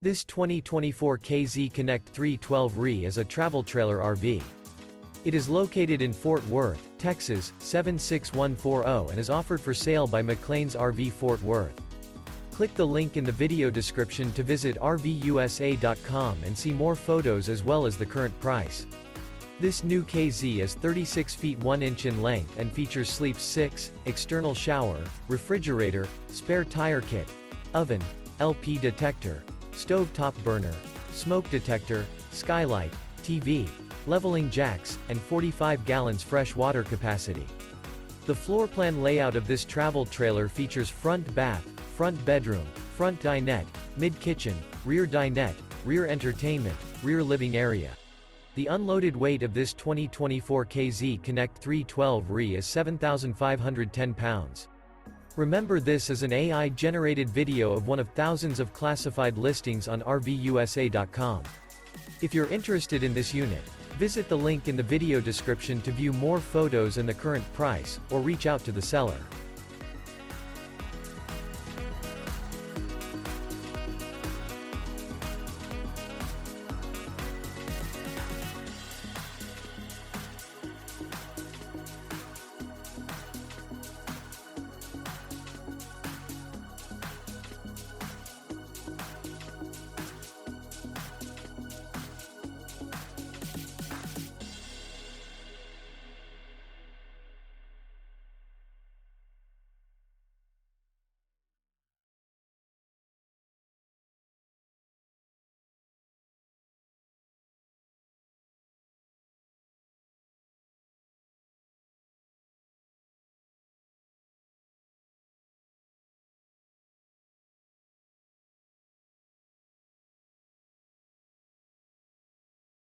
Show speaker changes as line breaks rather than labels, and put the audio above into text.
This 2024 KZ Connect 312RE is a travel trailer RV. It is located in Fort Worth, Texas, 76140 and is offered for sale by McClain's RV Fort Worth. Click the link in the video description to visit RVUSA.com and see more photos as well as the current price. This new KZ is 36 feet 1 inch in length and features sleeps 6, external shower, refrigerator, spare tire kit, oven, LP detector, stove top burner, smoke detector, skylight, TV, leveling jacks, and 45 gallons fresh water capacity. The floor plan layout of this travel trailer features front bath, front bedroom, front dinette, mid-kitchen, rear dinette, rear entertainment, rear living area. The unloaded weight of this 2024 KZ Connect 312RE is 7,510 pounds. Remember, this is an AI-generated video of one of thousands of classified listings on RVUSA.com. If you're interested in this unit, visit the link in the video description to view more photos and the current price, or reach out to the seller.